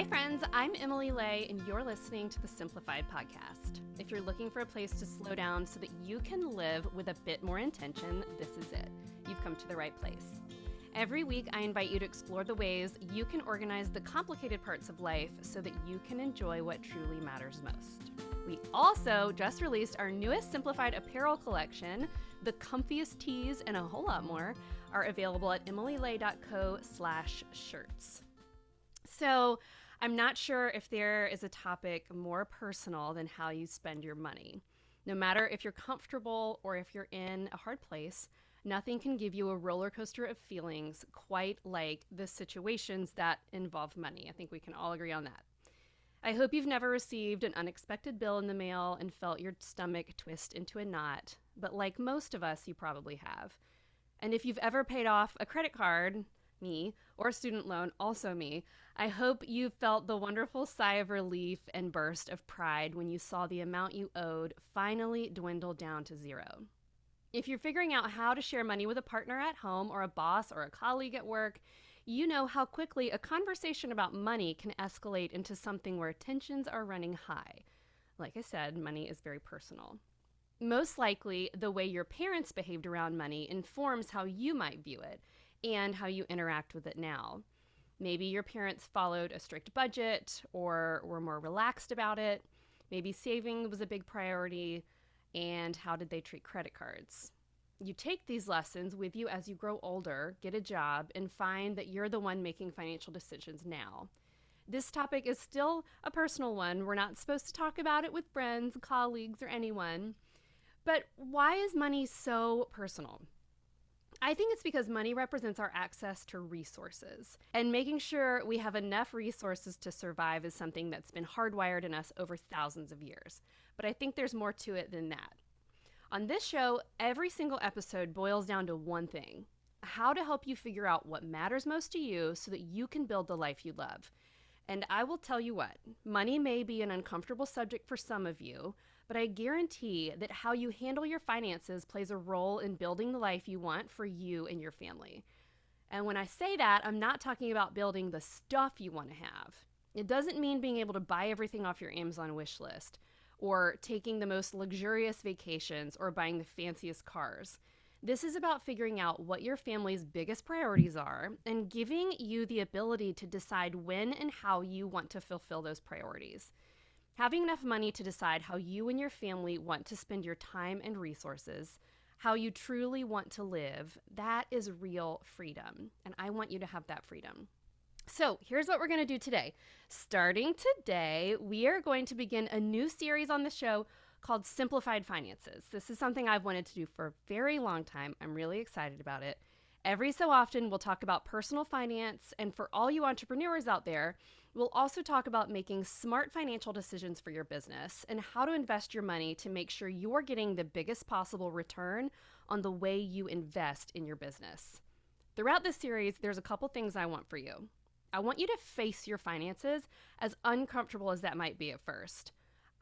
Hi friends, I'm Emily Ley and you're listening to the Simplified Podcast. If you're looking for a place to slow down so that you can live with a bit more intention, this is it. You've come to the right place. Every week I invite you to explore the ways you can organize the complicated parts of life so that you can enjoy what truly matters most. We also just released our newest simplified apparel collection. The comfiest tees and a whole lot more are available at emilylay.co/shirts. So I'm not sure if there is a topic more personal than how you spend your money. No matter if you're comfortable or if you're in a hard place, nothing can give you a roller coaster of feelings quite like the situations that involve money. I think we can all agree on that. I hope you've never received an unexpected bill in the mail and felt your stomach twist into a knot, but like most of us, you probably have. And if you've ever paid off a credit card, me, or a student loan, also me, I hope you felt the wonderful sigh of relief and burst of pride when you saw the amount you owed finally dwindle down to zero. If you're figuring out how to share money with a partner at home or a boss or a colleague at work, you know how quickly a conversation about money can escalate into something where tensions are running high. Like I said, money is very personal. Most likely, the way your parents behaved around money informs how you might view it and how you interact with it now. Maybe your parents followed a strict budget or were more relaxed about it. Maybe saving was a big priority. And how did they treat credit cards? You take these lessons with you as you grow older, get a job, and find that you're the one making financial decisions now. This topic is still a personal one. We're not supposed to talk about it with friends, colleagues, or anyone. But why is money so personal? I think it's because money represents our access to resources, and making sure we have enough resources to survive is something that's been hardwired in us over thousands of years. But I think there's more to it than that. On this show, every single episode boils down to one thing: how to help you figure out what matters most to you so that you can build the life you love. And I will tell you what, money may be an uncomfortable subject for some of you, but I guarantee that how you handle your finances plays a role in building the life you want for you and your family. And when I say that, I'm not talking about building the stuff you want to have. It doesn't mean being able to buy everything off your Amazon wish list, or taking the most luxurious vacations, or buying the fanciest cars. This is about figuring out what your family's biggest priorities are and giving you the ability to decide when and how you want to fulfill those priorities. Having enough money to decide how you and your family want to spend your time and resources, how you truly want to live, that is real freedom. And I want you to have that freedom. So here's what we're going to do today. Starting today, we are going to begin a new series on the show called Simplified Finances. This is something I've wanted to do for a very long time. I'm really excited about it. Every so often, we'll talk about personal finance, and for all you entrepreneurs out there, we'll also talk about making smart financial decisions for your business and how to invest your money to make sure you're getting the biggest possible return on the way you invest in your business. Throughout this series, there's a couple things I want for you. I want you to face your finances, as uncomfortable as that might be at first.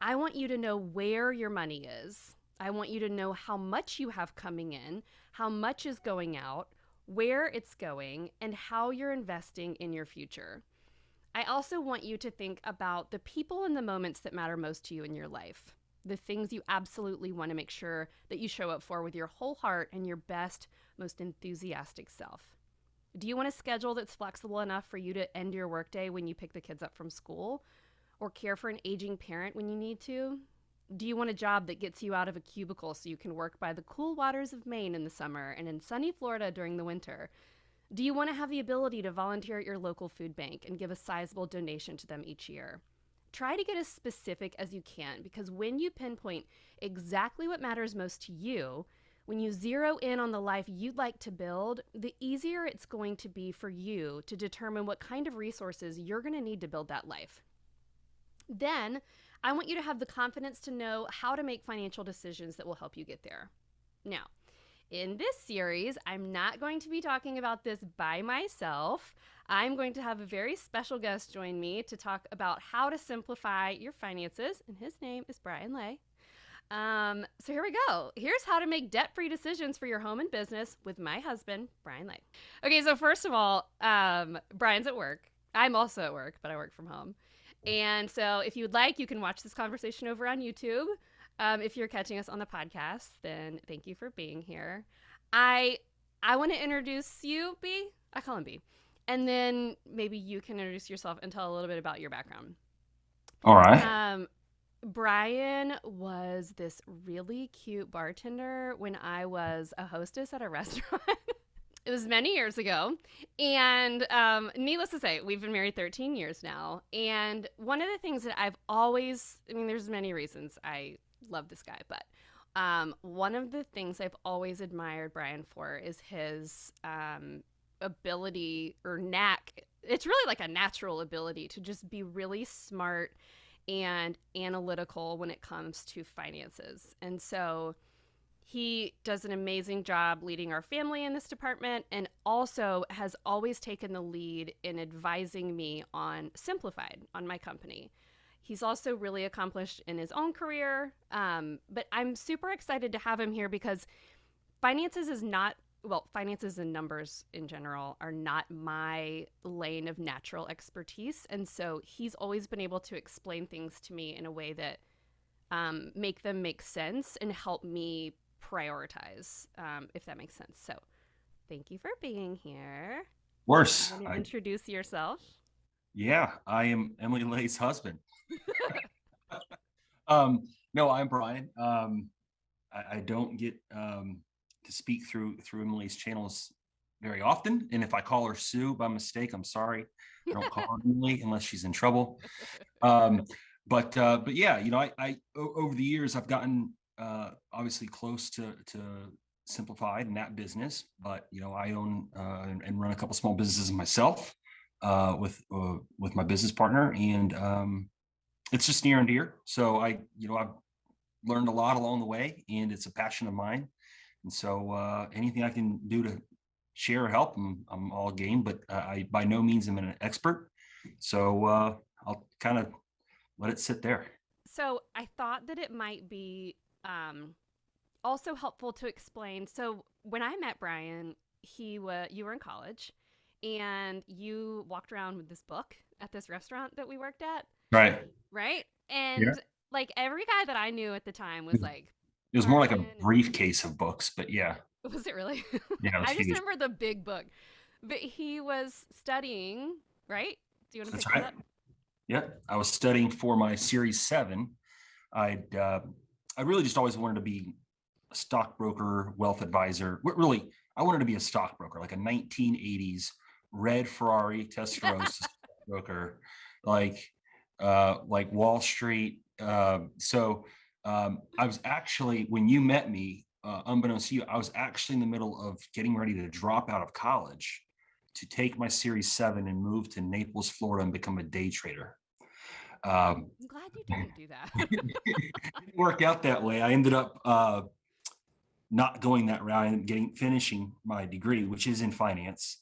I want you to know where your money is. I want you to know how much you have coming in, how much is going out, where it's going, and how you're investing in your future. I also want you to think about the people and the moments that matter most to you in your life, the things you absolutely want to make sure that you show up for with your whole heart and your best, most enthusiastic self. Do you want a schedule that's flexible enough for you to end your workday when you pick the kids up from school, or care for an aging parent when you need to? Do you want a job that gets you out of a cubicle so you can work by the cool waters of Maine in the summer and in sunny Florida during the winter? Do you want to have the ability to volunteer at your local food bank and give a sizable donation to them each year? Try to get as specific as you can, because when you pinpoint exactly what matters most to you, when you zero in on the life you'd like to build, the easier it's going to be for you to determine what kind of resources you're going to need to build that life. Then, I want you to have the confidence to know how to make financial decisions that will help you get there. Now, in this series, I'm not going to be talking about this by myself. I'm going to have a very special guest join me to talk about how to simplify your finances, and his name is Bryan Ley. So here we go. Here's how to make debt-free decisions for your home and business with my husband, Bryan Ley. Okay, so first of all, Bryan's at work. I'm also at work, but I work from home. And so if you would like, you can watch this conversation over on YouTube. If you're catching us on the podcast, then thank you for being here. I I want to introduce you, B. I call him B. And then maybe you can introduce yourself and tell a little bit about your background. All right. Um, Brian was this really cute bartender when I was a hostess at a restaurant. It was many years ago. And needless to say, we've been married 13 years now. And one of the things that I've always, I mean, there's many reasons I love this guy, but one of the things I've always admired Brian for is his ability or knack. It's really like a natural ability to just be really smart and analytical when it comes to finances. And so he does an amazing job leading our family in this department and also has always taken the lead in advising me on Simplified on my company. He's also really accomplished in his own career, but I'm super excited to have him here because finances is not well, finances and numbers in general are not my lane of natural expertise. And so he's always been able to explain things to me in a way that make them make sense and help me prioritize, if that makes sense. So thank you for being here. You Worse. want to introduce yourself? Yeah, I am Emily Lay's husband. No, I'm Brian. I don't get to speak through Emily's channels very often, and if I call her Sue by mistake, I'm sorry. I don't call her Emily unless she's in trouble. Um, but yeah, over the years I've gotten obviously close to Simplified in that business, but I own and run a couple small businesses myself with my business partner, and it's just near and dear. So I've learned a lot along the way, and it's a passion of mine. And so anything I can do to share or help, I'm all game. But I by no means am an expert, so I'll kind of let it sit there. So I thought that it might be also helpful to explain. So when I met Brian, you were in college, and you walked around with this book at this restaurant that we worked at, Right. right? Yeah. And like every guy that I knew at the time was It like was more like a Brian, and briefcase of books, but yeah, was it really? yeah, it was I just huge. remember the big book, but he was studying, right? Do you want to That's pick that right. up? Yeah, I was studying for my Series 7. I'd I really just always wanted to be a stockbroker, wealth advisor. Really, I wanted to be a stockbroker, like a 1980s red Ferrari Testarossa stockbroker, like like Wall Street. I was actually, when you met me, unbeknownst to you, I was actually in the middle of getting ready to drop out of college to take my Series 7 and move to Naples, Florida, and become a day trader. Um, I'm glad you didn't do that. it didn't work out that way. I ended up not going that route and finishing my degree, which is in finance,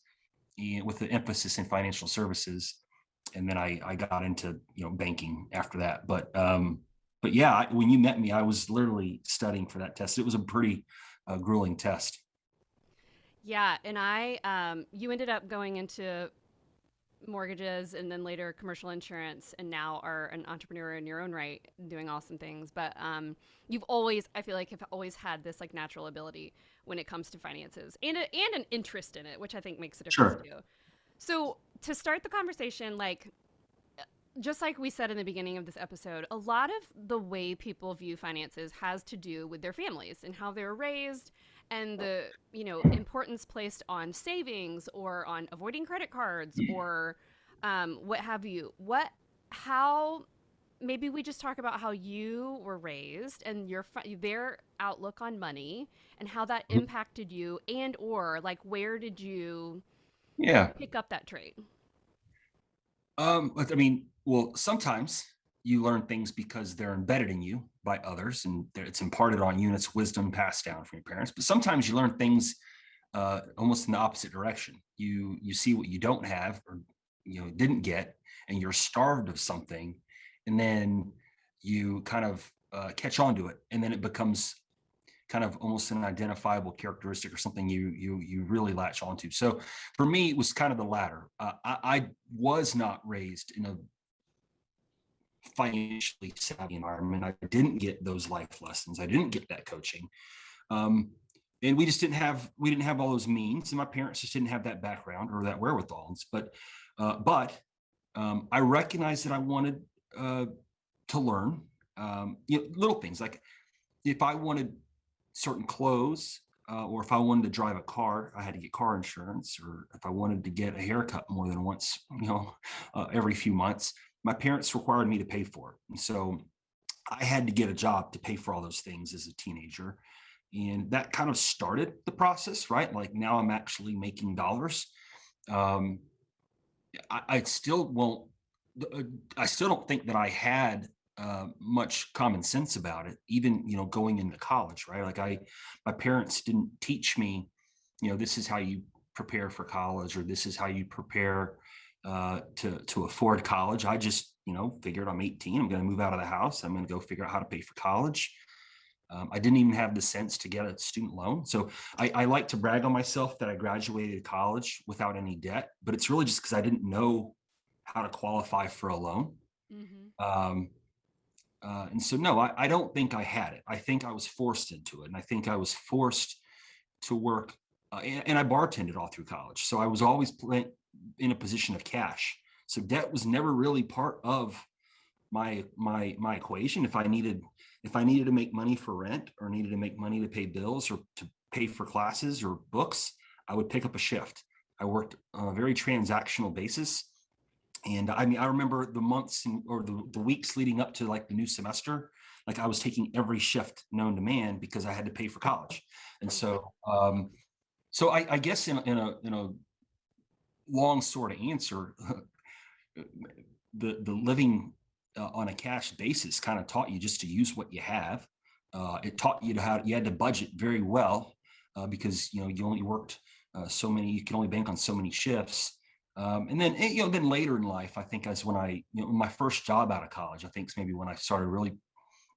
and with the emphasis in financial services. And then I got into banking after that. But yeah, when you met me, I was literally studying for that test. It was a pretty grueling test. Yeah, and you ended up going into mortgages and then later commercial insurance, and now are an entrepreneur in your own right, doing awesome things. But you've always, I feel like, have always had this like natural ability when it comes to finances and an interest in it, which I think makes a difference Sure. too. So to start the conversation, like just like we said in the beginning of this episode, a lot of the way people view finances has to do with their families and how they're raised and the, importance placed on savings or on avoiding credit cards or what have you. How, maybe we just talk about how you were raised and their outlook on money and how that impacted you and or like where did you Yeah. pick up that trait? But I mean, well, sometimes you learn things because they're embedded in you by others, and it's imparted on you, and it's wisdom passed down from your parents. But sometimes you learn things almost in the opposite direction. You see what you don't have or didn't get, and you're starved of something, and then you kind of catch on to it, and then it becomes kind of almost an identifiable characteristic or something you really latch onto. So for me, it was kind of the latter. I was not raised in a financially savvy environment. I didn't get those life lessons. I didn't get that coaching. Um, and we didn't have all those means, and my parents just didn't have that background or that wherewithal. But I recognized that I wanted to learn, little things like if I wanted certain clothes, or if I wanted to drive a car, I had to get car insurance, or if I wanted to get a haircut more than once, every few months, my parents required me to pay for it. And so I had to get a job to pay for all those things as a teenager. And that kind of started the process, right? Like now I'm actually making dollars. Um, I still won't, I still don't think that I had much common sense about it, even, going into college, right? My parents didn't teach me, this is how you prepare for college, or this is how you prepare to afford college. I just, figured I'm 18, I'm going to move out of the house, I'm going to go figure out how to pay for college. I didn't even have the sense to get a student loan. So I like to brag on myself that I graduated college without any debt, but it's really just because I didn't know how to qualify for a loan. Mm-hmm. Um, and so, no, I don't think I had it. I think I was forced into it. And I think I was forced to work, and I bartended all through college. So I was always in a position of cash. So debt was never really part of my equation. If I needed to make money for rent, or needed to make money to pay bills, or to pay for classes or books, I would pick up a shift. I worked on a very transactional basis. And I mean, I remember the months or the weeks leading up to like the new semester, like I was taking every shift known to man because I had to pay for college. And so I guess in a long sort of answer, the living on a cash basis kind of taught you just to use what you have. It taught you how you had to budget very well, because you only worked you can only bank on so many shifts. And then then later in life, I think as when my first job out of college, I think is maybe when I started really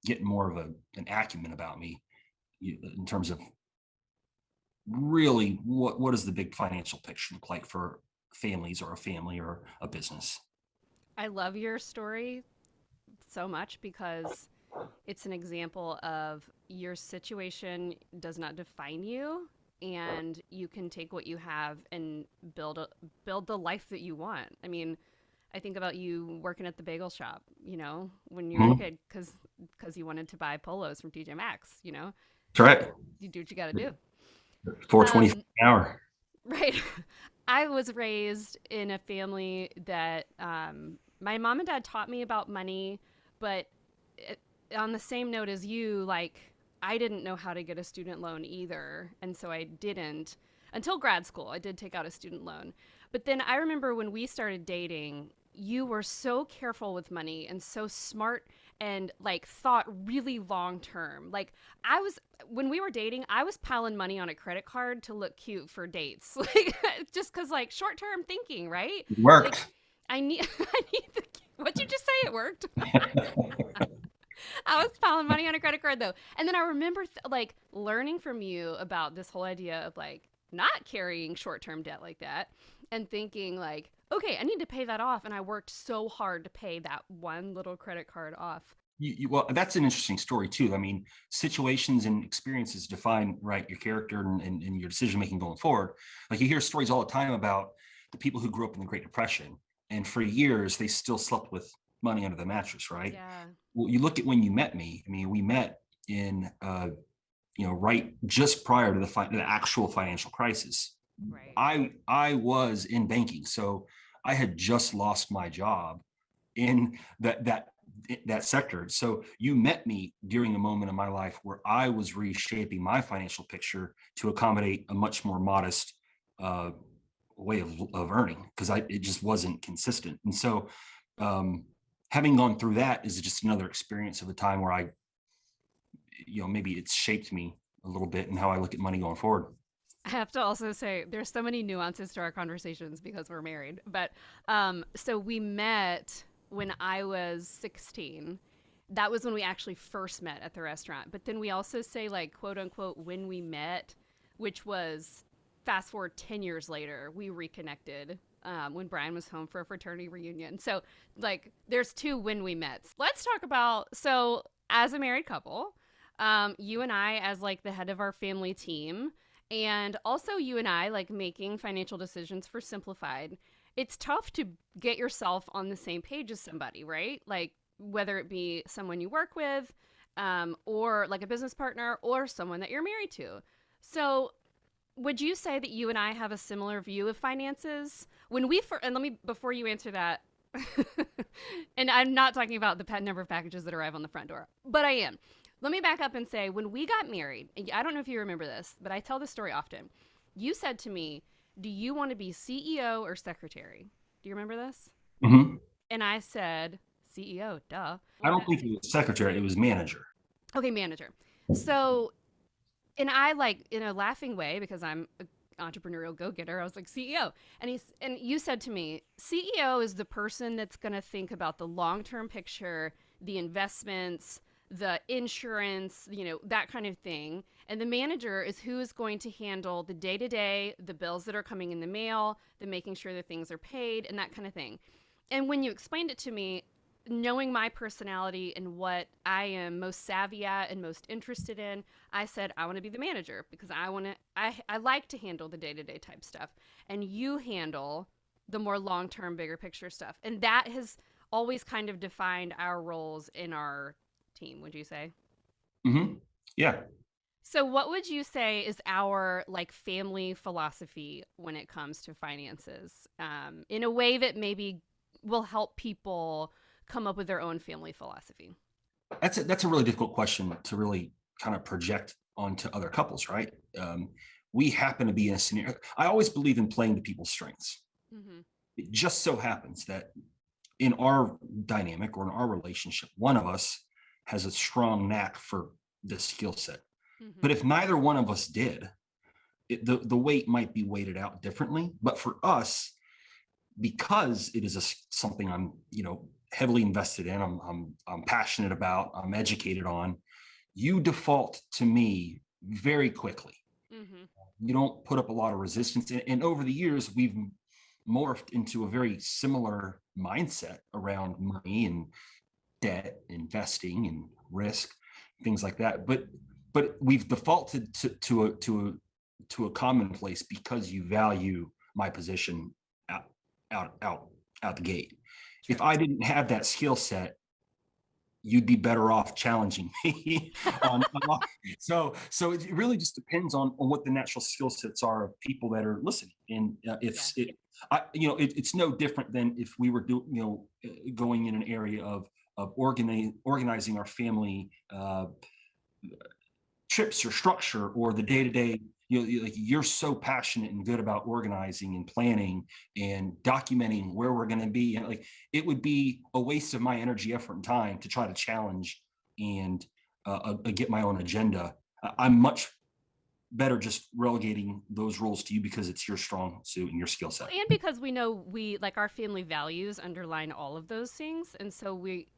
getting more of an acumen about me, in terms of really what does the big financial picture look like for families, or a family, or a business. I love your story so much because it's an example of your situation does not define you, and you can take what you have and build the life that you want. I mean, I think about you working at the bagel shop, when you were a Mhm. kid, because you wanted to buy polos from TJ Maxx. That's right. You do what you got to do. 420 Um, an hour. right. I was raised in a family that my mom and dad taught me about money, but it, on the same note as you, like, I didn't know how to get a student loan either. And so I didn't until grad school. I did take out a student loan. But then I remember when we started dating, you were so careful with money and so smart and like thought really long term. Like I was when we were dating, I was piling money on a credit card to look cute for dates. Like just cuz like short-term thinking, right? It Like worked. I need I need the What'd you just say? It worked. I was piling money on a credit card though. And then I remember like learning from you about this whole idea of like not carrying short-term debt like that and thinking like, okay, I need to pay that off. And I worked so hard to pay that one little credit card off. Well, that's an interesting story too. I mean, situations and experiences define, right, your character and your decision making going forward. Like you hear stories all the time about the people who grew up in the Great Depression, and for years they still slept with money under the mattress, right? Yeah, Well, you look at when you met me. I mean, we met in right just prior to the actual financial crisis. right. I was in banking, so I had just lost my job in that sector. So you met me during a moment in my life where I was reshaping my financial picture to accommodate a much more modest uh, way of earning, because it just wasn't consistent. And so having gone through that is just another experience of a time where maybe it's shaped me a little bit in how I look at money going forward. I have to also say there's so many nuances to our conversations because we're married. But so we met when I was 16. that was when we actually first met at the restaurant. But then we also say, like, quote unquote, when we met, which was fast forward 10 years later, we reconnected when Bryan was home for a fraternity reunion. So, like, there's two when we met. Let's talk about, so as a married couple, you and I as like the head of our family team, and also you and I like making financial decisions for Simplified. It's tough to get yourself on the same page as somebody, right? Like, whether it be someone you work with, or like a business partner, or someone that you're married to. So, would you say that you and I have a similar view of finances? When we and let me, before you answer that, and I'm not talking about the number of packages that arrive on the front door, but I am. Let me back up and say, when we got married, I don't know if you remember this, but I tell this story often. You said to me, "Do you want to be CEO or secretary?" Do you remember this? Hmm. And I said, "CEO, duh." I don't think it was secretary, it was manager. Okay, manager. So, and I, like, in a laughing way, because I'm an entrepreneurial go-getter, I was like, CEO. And you said to me, CEO is the person that's going to think about the long-term picture, the investments, the insurance, that kind of thing. And the manager is who is going to handle the day-to-day, the bills that are coming in the mail, the making sure that things are paid, and that kind of thing. And when you explained it to me, knowing my personality and what I am most savvy at and most interested in, I said I want to be the manager because I like to handle the day-to-day type stuff, and you handle the more long-term bigger picture stuff. And that has always kind of defined our roles in our team, would you say? Hmm. Yeah. So what would you say is our like family philosophy when it comes to finances, in a way that maybe will help people come up with their own family philosophy? That's a really difficult question to really kind of project onto other couples, right? We happen to be in a scenario. I always believe in playing to people's strengths. Mm-hmm. It just so happens that in our dynamic or in our relationship, one of us has a strong knack for this skill set. Mm-hmm. But if neither one of us did, the weight might be weighted out differently. But for us, because it is something I'm, heavily invested in, I'm passionate about, I'm educated on, you default to me very quickly. Mm-hmm. You don't put up a lot of resistance. And over the years, we've morphed into a very similar mindset around money and debt, investing and risk, things like that. But we've defaulted to a commonplace because you value my position out out the gate. True. If I didn't have that skill set, you'd be better off challenging me on. So it really just depends on what the natural skill sets are of people that are listening. And Yeah. if it, it's no different than if we were going in an area of organizing our family trips or structure or the day to day. Like you're so passionate and good about organizing and planning and documenting where we're going to be, and like it would be a waste of my energy, effort, and time to try to challenge and get my own agenda. I'm much better just relegating those roles to you because it's your strong suit and your skill set. And because we know we like our family values underline all of those things, and so we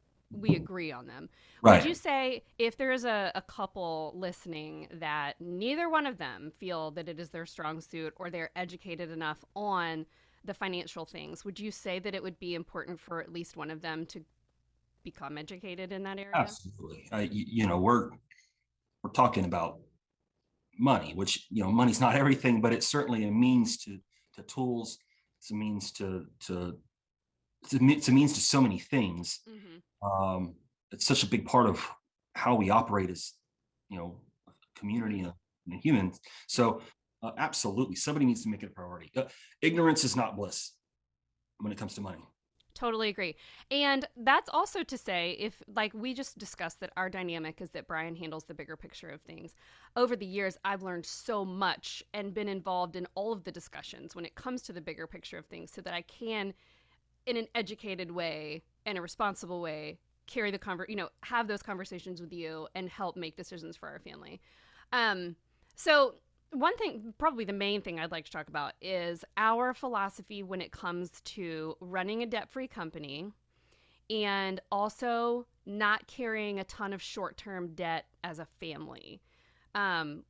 agree on them. Would you Right. say if there is a couple listening that neither one of them feel that it is their strong suit or they're educated enough on the financial things, would you say that it would be important for at least one of them to become educated in that area? Absolutely. We're talking about money, which money's not everything, but it's certainly a means to tools. It's a means it's a means to so many things. Mm-hmm. Um, it's such a big part of how we operate as a community Humans. and humans. So absolutely, somebody needs to make it a priority. Ignorance is not bliss when it comes to money. Totally agree. And that's also to say, if, like, we just discussed that our dynamic is that Bryan handles the bigger picture of things. Over the years, I've learned so much and been involved in all of the discussions when it comes to the bigger picture of things so that I can, in an educated way and a responsible way, carry the have those conversations with you and help make decisions for our family. So one thing, probably the main thing I'd like to talk about is our philosophy when it comes to running a debt-free company and also not carrying a ton of short term debt as a family.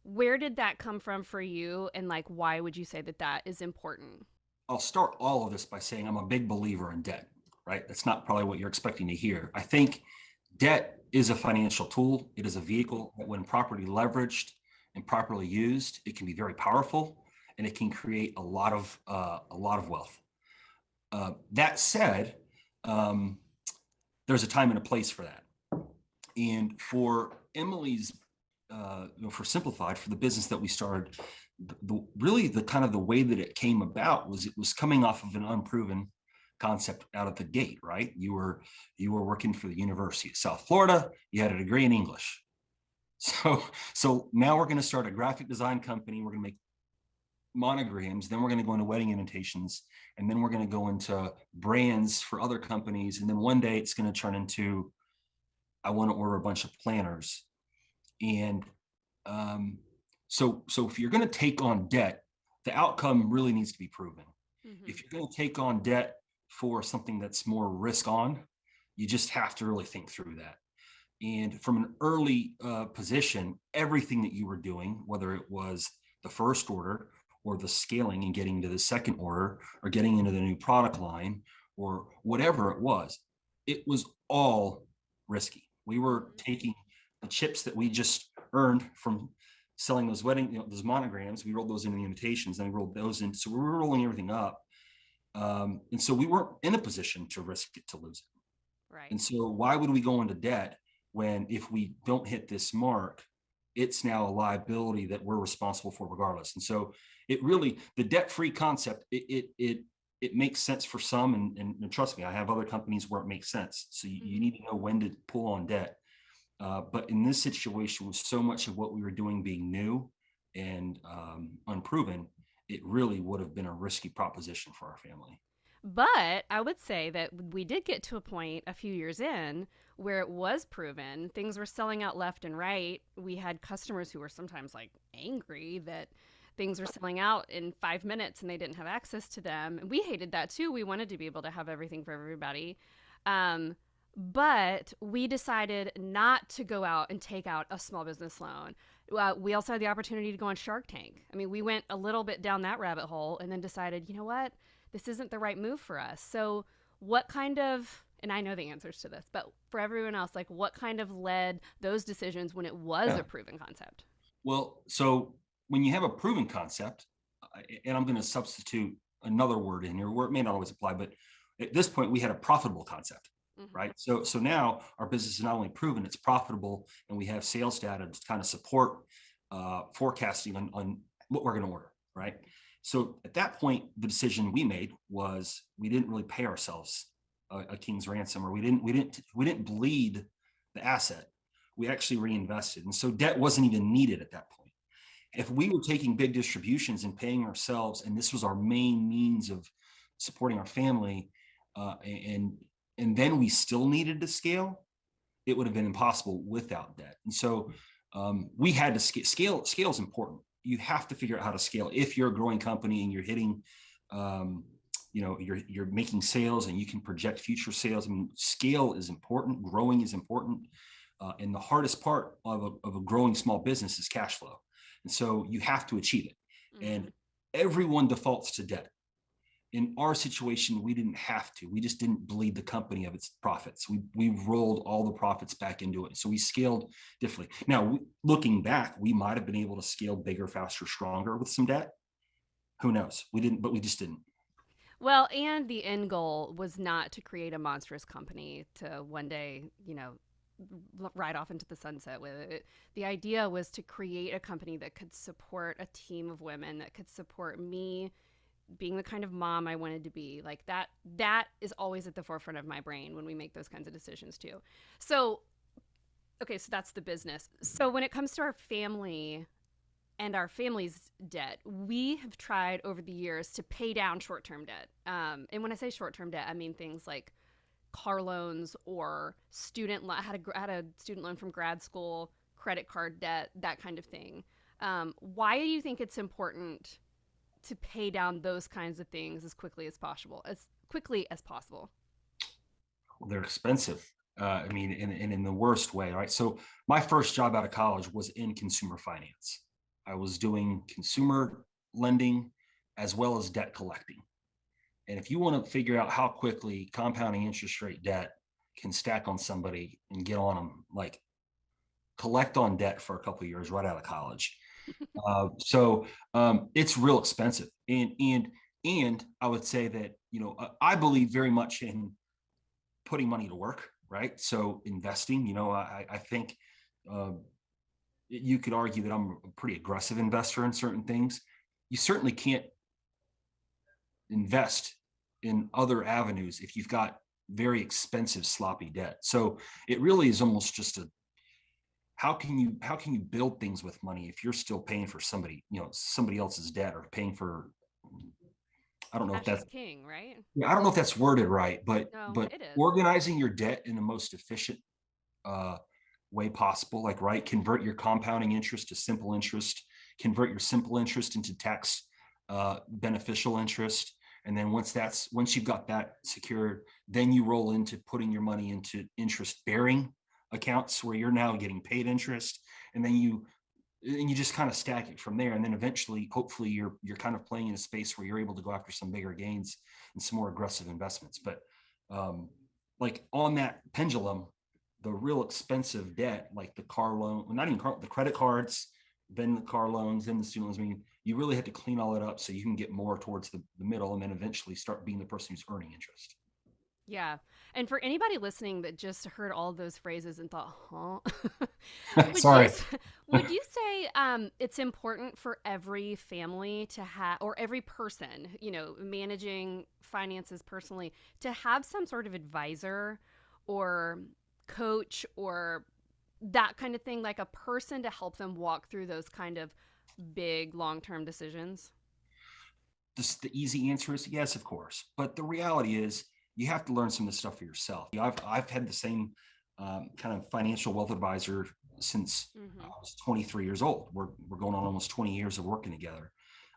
Where did that come from for you? And like, why would you say that that is important? I'll start all of this by saying I'm a big believer in debt, right? That's not probably what you're expecting to hear. I think debt is a financial tool. It is a vehicle that, when properly leveraged and properly used, it can be very powerful, and it can create a lot of wealth. That said, um, there's a time and a place for that. And for Emily's, for Simplified, for the business that we started, really the kind of the way that it came about was, it was coming off of an unproven concept out of the gate, right? You were working for the University of South Florida. You had a degree in English. So now we're going to start a graphic design company. We're going to make monograms, then we're going to go into wedding invitations, and then we're going to go into brands for other companies, and then one day it's going to turn into, I want to order a bunch of planners. And um, so if you're going to take on debt, the outcome really needs to be proven. Mm-hmm. If you're going to take on debt for something that's more risk on, you just have to really think through that. And from an early position, everything that you were doing, whether it was the first order or the scaling and getting to the second order or getting into the new product line or whatever it was all risky. We were taking the chips that we just earned from selling those those monograms. We rolled those into the invitations, and we rolled those in. So we were rolling everything up. And so we weren't in a position to risk it, to lose it. Right. And so why would we go into debt when, if we don't hit this mark, it's now a liability that we're responsible for regardless? And so it really, the debt-free concept, it makes sense for some, and trust me, I have other companies where it makes sense. So you Mm-hmm. need to know when to pull on debt. But in this situation, with so much of what we were doing being new and unproven, it really would have been a risky proposition for our family. But I would say that we did get to a point a few years in where it was proven. Things were selling out left and right. We had customers who were sometimes like angry that things were selling out in 5 minutes and they didn't have access to them. And we hated that too. We wanted to be able to have everything for everybody. Um, but we decided not to go out and take out a small business loan. We also had the opportunity to go on Shark Tank. I mean, we went a little bit down that rabbit hole and then decided, you know what? This isn't the right move for us. So, what kind of, and I know the answers to this, but for everyone else, like what kind of led those decisions when it was Yeah. a proven concept? Well, so when you have a proven concept, and I'm going to substitute another word in here where it may not always apply, but at this point we had a profitable concept, Mm-hmm. right? So now our business is not only proven, it's profitable, and we have sales data to kind of support forecasting on what we're going to order, right? So at that point, the decision we made was, we didn't really pay ourselves a king's ransom, or we didn't bleed the asset. We actually reinvested, and so debt wasn't even needed at that point. If we were taking big distributions and paying ourselves, and this was our main means of supporting our family, and then we still needed to scale, it would have been impossible without debt. And so we had to scale. Scale is important. You have to figure out how to scale if you're a growing company and you're hitting, um, you're making sales and you can project future sales. I mean, scale is important. Growing is important. And the hardest part of a growing small business is cash flow. And so you have to achieve it. Mm-hmm. And everyone defaults to debt. In our situation, we didn't have to. We just didn't bleed the company of its profits. We rolled all the profits back into it. So we scaled differently. Now, looking back, we might have been able to scale bigger, faster, stronger with some debt. Who knows? We didn't, but we just didn't. Well, and the end goal was not to create a monstrous company to one day, ride off into the sunset with it. The idea was to create a company that could support a team of women, that could support me being the kind of mom I wanted to be. Like that is always at the forefront of my brain when we make those kinds of decisions too. So, okay, so that's the business. So when it comes to our family and our family's debt, we have tried over the years to pay down short-term debt. And when I say short-term debt, I mean things like car loans or student loan. Had a student loan from grad school, credit card debt, that kind of thing. Why do you think it's important to pay down those kinds of things as quickly as possible? As quickly as possible. Well, they're expensive. I mean, and in the worst way, right? So my first job out of college was in consumer finance. I was doing consumer lending as well as debt collecting. And if you want to figure out how quickly compounding interest rate debt can stack on somebody and get on them, like collect on debt for a couple of years right out of college. It's real expensive, and I would say that I believe very much in putting money to work, right? So investing, I think uh, you could argue that I'm a pretty aggressive investor in certain things. You certainly can't invest in other avenues if you've got very expensive sloppy debt. So it really is almost just a how can you build things with money if you're still paying for somebody else's debt, or paying for, I don't know if Cash is that's king, right? I don't know if that's worded right, but No, but it is. organizing your debt in the most efficient uh, way possible, like, right, convert your compounding interest to simple interest, convert your simple interest into tax beneficial interest, and then once you've got that secured, then you roll into putting your money into interest bearing accounts where you're now getting paid interest, and then you just kind of stack it from there, and then eventually, hopefully, you're kind of playing in a space where you're able to go after some bigger gains and some more aggressive investments. But um, like on that pendulum, the real expensive debt, like the car loan, well, not even the credit cards, then the car loans, then the student loans. I mean, you really have to clean all that up so you can get more towards the middle, and then eventually start being the person who's earning interest. Yeah. And for anybody listening that just heard all of those phrases and thought, huh? would you Sorry. s- would you say it's important for every family to have, or every person, managing finances personally, to have some sort of advisor or coach or that kind of thing, like a person to help them walk through those kind of big long-term decisions? The easy answer is yes, of course. But the reality is, you have to learn some of this stuff for yourself. I've had the same kind of financial wealth advisor since I Mm-hmm. was 23 years old. We're going on almost 20 years of working together.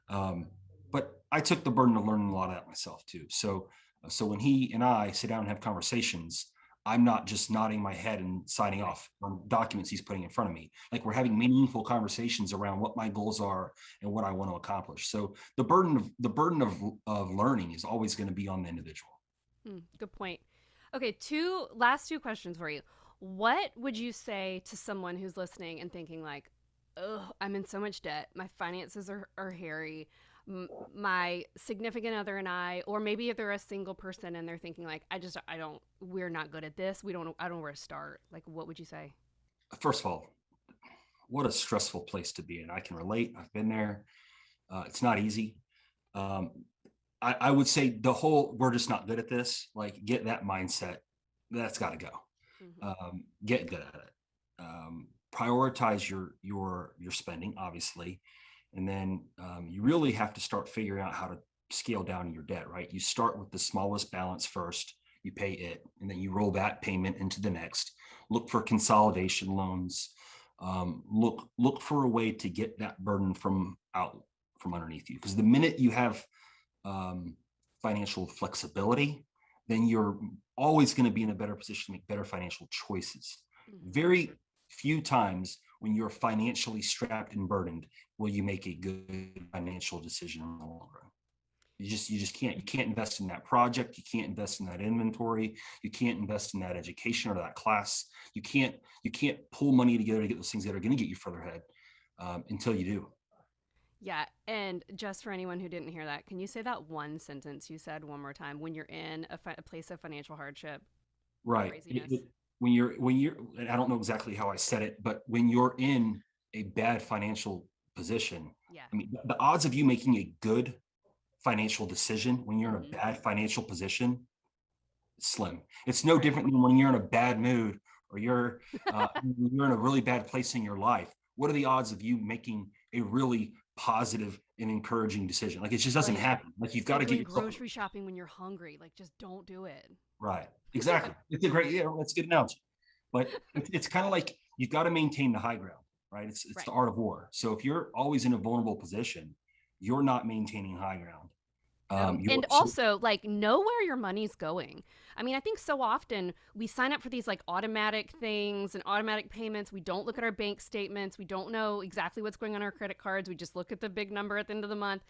Um, but I took the burden of learning a lot of that myself too. So when he and I sit down and have conversations, I'm not just nodding my head and signing Right. off on documents he's putting in front of me. Like, we're having meaningful conversations around what my goals are and what I want to accomplish. So the burden of learning is always going to be on the individual. Good point. Okay, last two questions for you. What would you say to someone who's listening and thinking like, "Oh, I'm in so much debt. My finances are hairy. My significant other and I, or maybe if they're a single person and they're thinking like, I don't, we're not good at this. I don't know where to start. Like, what would you say?" First of all, what a stressful place to be in. I can relate. I've been there. It's not easy. Um, I would say the whole we're just not good at this. Like, get that mindset. That's got to go. Mm-hmm. Get good at it. Prioritize your spending, obviously, and then you really have to start figuring out how to scale down your debt. Right? You start with the smallest balance first. You pay it, and then you roll that payment into the next. Look for consolidation loans. Look for a way to get that burden from underneath you. Because the minute you have um, financial flexibility, then you're always going to be in a better position to make better financial choices. Mm-hmm. Very few times when you're financially strapped and burdened will you make a good financial decision in the long run. You just can't. You can't invest in that project. You can't invest in that inventory. You can't invest in that education or that class. You can't pull money together to get those things that are going to get you further ahead until you do. Yeah, and just for anyone who didn't hear that, can you say that one sentence you said one more time? When you're in a place of financial hardship or Right. craziness. When you're, and I don't know exactly how I said it, but when you're in a bad financial position, Yeah. I mean, the odds of you making a good financial decision when you're in a Mm-hmm. bad financial position, slim. It's no Right. different than when you're in a bad mood, or you're in a really bad place in your life. What are the odds of you making a really positive and encouraging decision? Like, it just It's doesn't like happen. Like, you've it's got like to get going yourself grocery shopping when you're hungry. Like just don't do it. right. Exactly. It's a great, yeah, that's a good analogy. But it's kind of like you've got to maintain the high ground, right? It's the Right. art of war. So if you're always in a vulnerable position, you're not maintaining high ground. And So also, like, know where your money's going. I mean, I think so often we sign up for these like automatic things and automatic payments. We don't look at our bank statements. We don't know exactly what's going on our credit cards. We just look at the big number at the end of the month.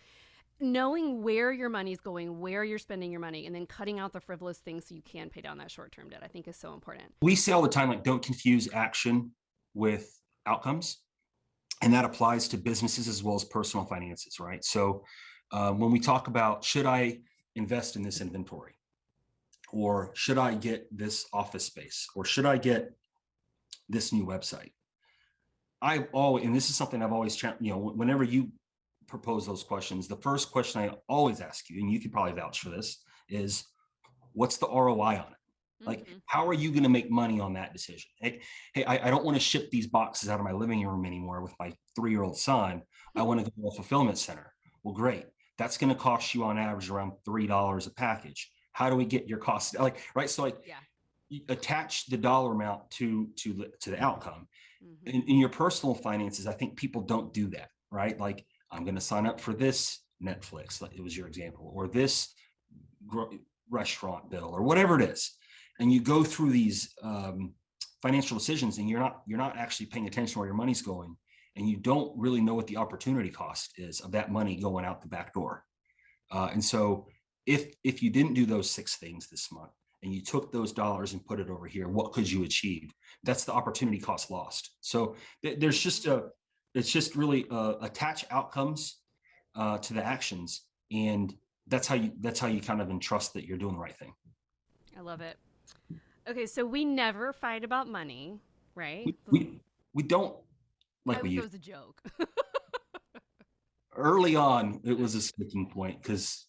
Knowing where your money's going, where you're spending your money, and then cutting out the frivolous things so you can pay down that short term debt, I think is so important. we say all the time, like, don't confuse action with outcomes. And that applies to businesses as well as personal finances, right? So when we talk about, should I invest in this inventory? Or should I get this office space? Or should I get this new website? I've always, and this is something I've always, whenever you propose those questions, the first question I always ask you, and you can probably vouch for this, is what's the ROI on it? Like, Mm-hmm. how are you going to make money on that decision? Hey, I don't want to ship these boxes out of my living room anymore with my 3-year-old son. I want to go to a fulfillment center. Well, great. That's going to cost you on average around $3 a package. How do we get your cost? Like, right. So like, Yeah. you attach the dollar amount to the outcome. Mm-hmm. In your personal finances, I think people don't do that, right? Like, I'm going to sign up for this Netflix, like it was your example, or this restaurant bill, or whatever it is, and you go through these financial decisions, and you're not actually paying attention to where your money's going, and you don't really know what the opportunity cost is of that money going out the back door. And so, if you didn't do those 6 things this month, and you took those dollars and put it over here, what could you achieve? That's the opportunity cost lost. So there's just it's just really attach outcomes to the actions, and that's how you kind of entrust that you're doing the right thing. I love it. Okay, so we never fight about money, right? We don't, like we That used was a joke. early on. It was a sticking point because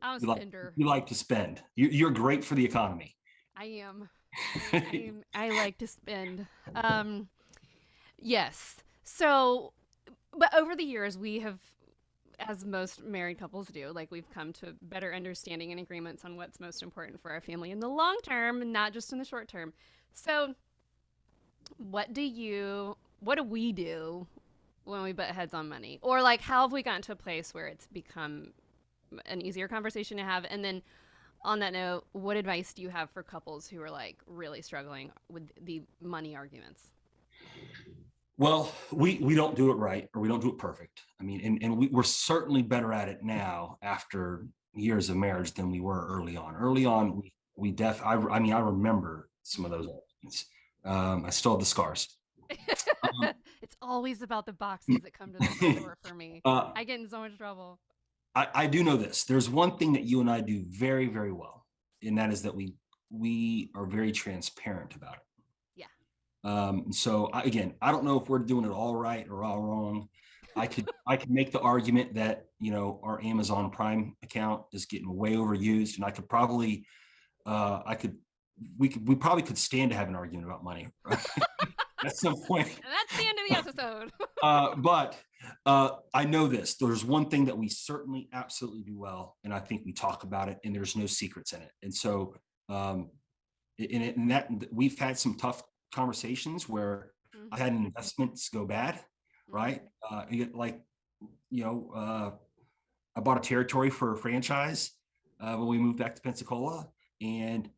I'm a you like spender. you like to spend. You're great for the economy. I am. I like to spend. Um, yes. So, but over the years, we have, as most married couples do, like we've come to better understanding and agreements on what's most important for our family in the long term, not just in the short term. So, what do we do when we butt heads on money? Or like, how have we gotten to a place where it's become an easier conversation to have? And then on that note, what advice do you have for couples who are like really struggling with the money arguments? Well, we don't do it right, or we don't do it perfect. I mean, and we're certainly better at it now after years of marriage than we were early on. Early on, I mean, I remember some of those arguments. I still have the scars. Um, It's always about the boxes that come to the front door for me. uh, I get in so much trouble. I do know this. There's one thing that you and I do very, very well, and that is that we are very transparent about it. Yeah. So again, I don't know if we're doing it all right or all wrong. I could make the argument that, our Amazon Prime account is getting way overused, and I could probably I could we probably could stand to have an argument about money, right? At some point. And that's the end of the episode. But I know this. There's one thing that we certainly absolutely do well, and I think we talk about it, and there's no secrets in it. And so, in that we've had some tough conversations where I had Mm-hmm. investments go bad, right? Mm-hmm. Like, I bought a territory for a franchise when we moved back to Pensacola, and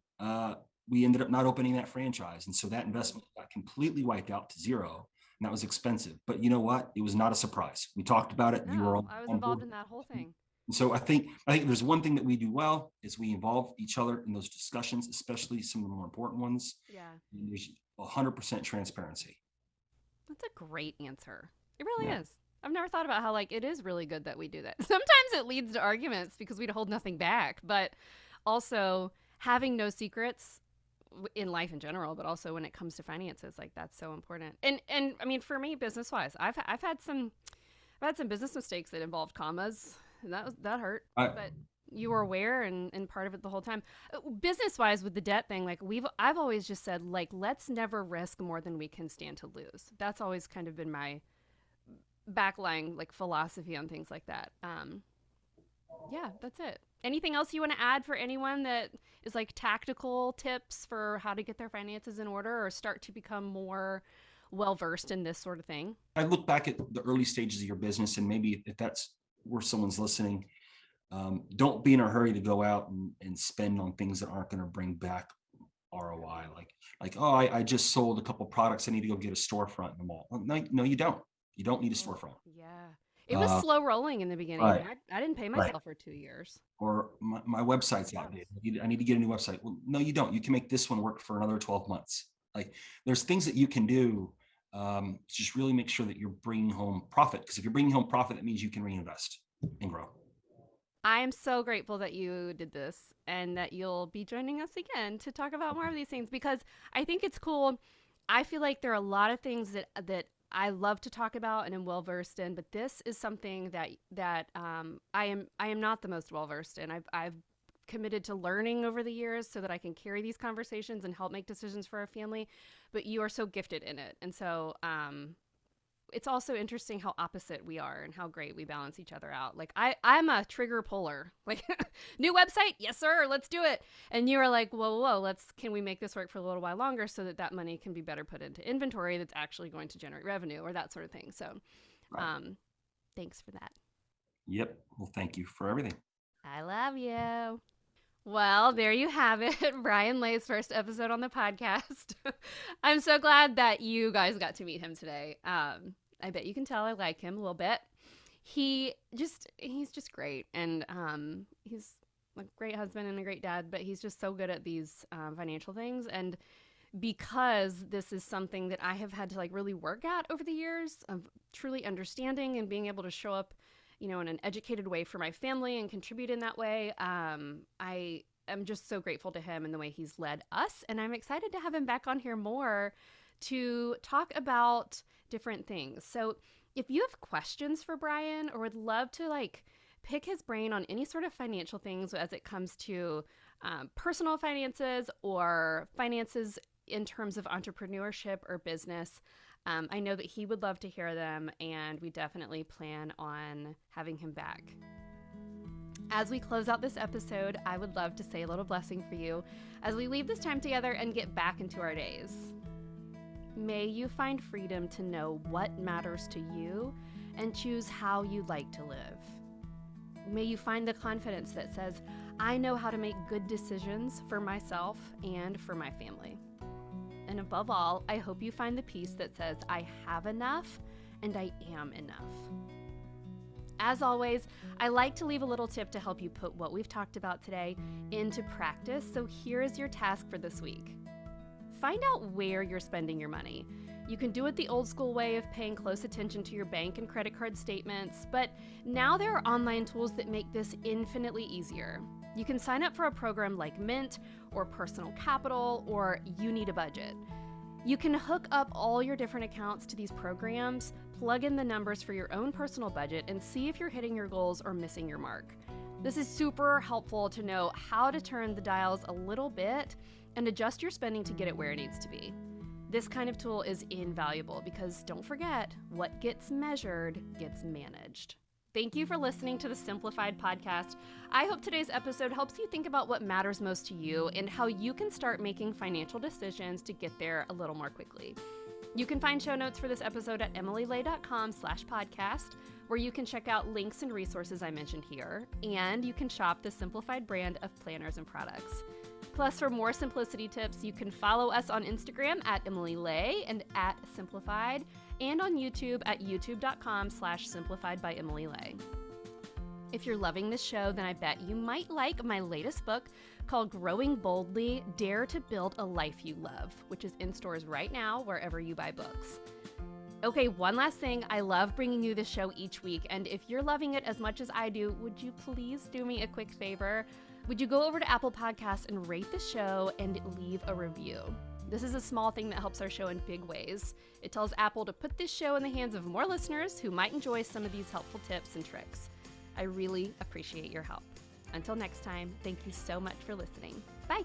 we ended up not opening that franchise, and so that investment got completely wiped out to zero, and that was expensive. But you know what? It was not a surprise. We talked about it. You were No, I was on involved board. in that whole thing. And so I think there's one thing that we do well is we involve each other in those discussions, especially some of the more important ones. Yeah. And there's 100% transparency. That's a great answer. It really Yeah. is. I've never thought about how like it is really good that we do that. Sometimes it leads to arguments because we'd hold nothing back, but also having no secrets in life in general, but also when it comes to finances, like that's so important. And I mean, for me, business wise, I've had some business mistakes that involved commas, and that hurt. I, But you were aware and part of it the whole time. Business wise, with the debt thing, like I've always just said like let's never risk more than we can stand to lose. That's always kind of been my backlying like philosophy on things like that. Yeah, that's it. Anything else you want to add for anyone that is like tactical tips for how to get their finances in order or start to become more well versed in this sort of thing? I look back at the early stages of your business, and maybe if that's where someone's listening, Don't be in a hurry to go out and spend on things that aren't going to bring back ROI. Oh, I just sold a couple products. I need to go get a storefront in the mall. Well, no, you don't. You don't need a Oh, storefront. yeah. It was Uh, slow rolling in the beginning. right, I didn't pay right. myself for 2 years. Or my website's Yes. outdated. I need to get a new website. Well, no, you don't. You can make this one work for another 12 months. Like there's things that you can do. Just really make sure that you're bringing home profit. Because if you're bringing home profit, that means you can reinvest and grow. I am so grateful that you did this and that you'll be joining us again to talk about more of these things because I think it's cool. I feel like there are a lot of things that I love to talk about and am well versed in, but this is something that I am not the most well versed in. I've committed to learning over the years so that I can carry these conversations and help make decisions for our family. But you are so gifted in it, and so it's also interesting how opposite we are and how great we balance each other out. Like I'm a trigger puller. Like new website, yes sir, let's do it. And you are like, whoa, can we make this work for a little while longer so that that money can be better put into inventory that's actually going to generate revenue or that sort of thing. So, Right. thanks for that. Yep. Well, thank you for everything. I love you. Well, there you have it. Bryan Ley's first episode on the podcast. I'm so glad that you guys got to meet him today. I bet you can tell I like him a little bit. He's just great. And he's a great husband and a great dad, but he's just so good at these financial things. And because this is something that I have had to like really work at over the years of truly understanding and being able to show up in an educated way for my family and contribute in that way. I am just so grateful to him and the way he's led us. And I'm excited to have him back on here more to talk about different things. So if you have questions for Bryan or would love to like pick his brain on any sort of financial things as it comes to personal finances or finances in terms of entrepreneurship or business, I know that he would love to hear them, and we definitely plan on having him back. As we close out this episode, I would love to say a little blessing for you as we leave this time together and get back into our days. May you find freedom to know what matters to you and choose how you'd like to live. May you find the confidence that says, I know how to make good decisions for myself and for my family. And above all, I hope you find the peace that says, I have enough and I am enough. As always, I like to leave a little tip to help you put what we've talked about today into practice. So here is your task for this week. Find out where you're spending your money. You can do it the old school way of paying close attention to your bank and credit card statements, but now there are online tools that make this infinitely easier. You can sign up for a program like Mint or Personal Capital or You Need a Budget. You can hook up all your different accounts to these programs, plug in the numbers for your own personal budget, and see if you're hitting your goals or missing your mark. This is super helpful to know how to turn the dials a little bit and adjust your spending to get it where it needs to be. This kind of tool is invaluable because don't forget, what gets measured gets managed. Thank you for listening to the Simplified Podcast. I hope today's episode helps you think about what matters most to you and how you can start making financial decisions to get there a little more quickly. You can find show notes for this episode at emilyley.com/podcast, where you can check out links and resources I mentioned here, and you can shop the Simplified brand of planners and products. Plus, for more simplicity tips, you can follow us on Instagram at Emily Ley and at Simplified, and on YouTube at youtube.com/simplified by Emily Ley. If you're loving this show, then I bet you might like my latest book called Growing Boldly, Dare to Build a Life You Love, which is in stores right now wherever you buy books. Okay, one last thing. I love bringing you this show each week, and if you're loving it as much as I do, would you please do me a quick favor? Would you go over to Apple Podcasts and rate the show and leave a review? This is a small thing that helps our show in big ways. It tells Apple to put this show in the hands of more listeners who might enjoy some of these helpful tips and tricks. I really appreciate your help. Until next time, thank you so much for listening. Bye.